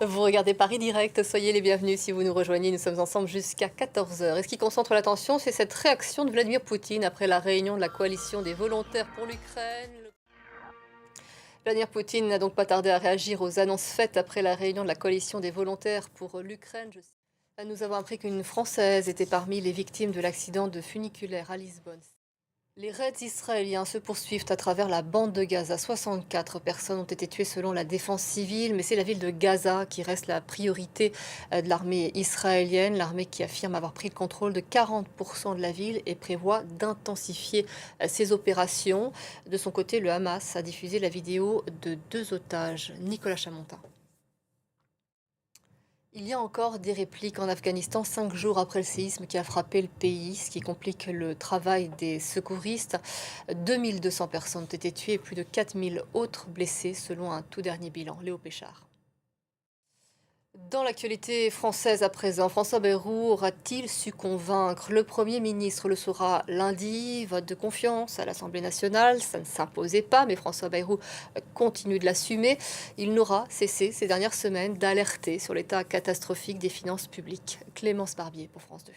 Vous regardez Paris Direct, soyez les bienvenus si vous nous rejoignez. Nous sommes ensemble jusqu'à 14 heures. Et ce qui concentre l'attention, c'est cette réaction de Vladimir Poutine après la réunion de la coalition des volontaires pour l'Ukraine. Vladimir Poutine n'a donc pas tardé à réagir aux annonces faites après la réunion de la coalition des volontaires pour l'Ukraine. Nous avons appris qu'une Française était parmi les victimes de l'accident de funiculaire à Lisbonne. Les raids israéliens se poursuivent à travers la bande de Gaza. 64 personnes ont été tuées selon la défense civile, mais c'est la ville de Gaza qui reste la priorité de l'armée israélienne. L'armée qui affirme avoir pris le contrôle de 40% de la ville et prévoit d'intensifier ses opérations. De son côté, le Hamas a diffusé la vidéo de 2 otages. Nicolas Chamontin. Il y a encore des répliques en Afghanistan 5 jours après le séisme qui a frappé le pays, ce qui complique le travail des secouristes. 2200 personnes ont été tuées et plus de 4000 autres blessées selon un tout dernier bilan. Léo Péchard. Dans l'actualité française à présent, François Bayrou aura-t-il su convaincre? Le Premier ministre le saura lundi. Vote de confiance à l'Assemblée nationale. Ça ne s'imposait pas, mais François Bayrou continue de l'assumer. Il n'aura cessé ces dernières semaines d'alerter sur l'état catastrophique des finances publiques. Clémence Barbier pour France 2.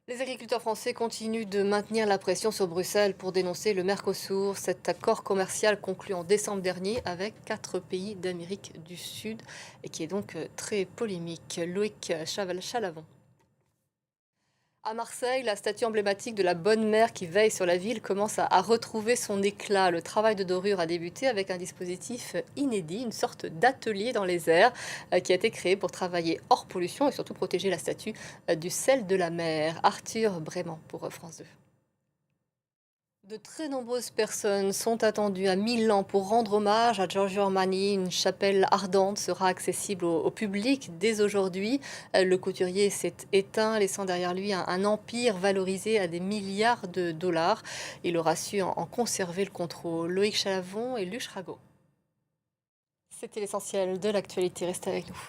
Les agriculteurs français continuent de maintenir la pression sur Bruxelles pour dénoncer le Mercosur, cet accord commercial conclu en décembre dernier avec 4 pays d'Amérique du Sud et qui est donc très polémique. Loïc Chalavon. À Marseille, la statue emblématique de la Bonne Mère qui veille sur la ville commence à retrouver son éclat. Le travail de dorure a débuté avec un dispositif inédit, une sorte d'atelier dans les airs qui a été créé pour travailler hors pollution et surtout protéger la statue du sel de la mer. Arthur Brément pour France 2. De très nombreuses personnes sont attendues à Milan pour rendre hommage à Giorgio Armani. Une chapelle ardente sera accessible au public dès aujourd'hui. Le couturier s'est éteint, laissant derrière lui un empire valorisé à des milliards de dollars. Il aura su en conserver le contrôle. Loïc Chalavon et Luc Rago. C'était l'essentiel de l'actualité. Restez avec nous.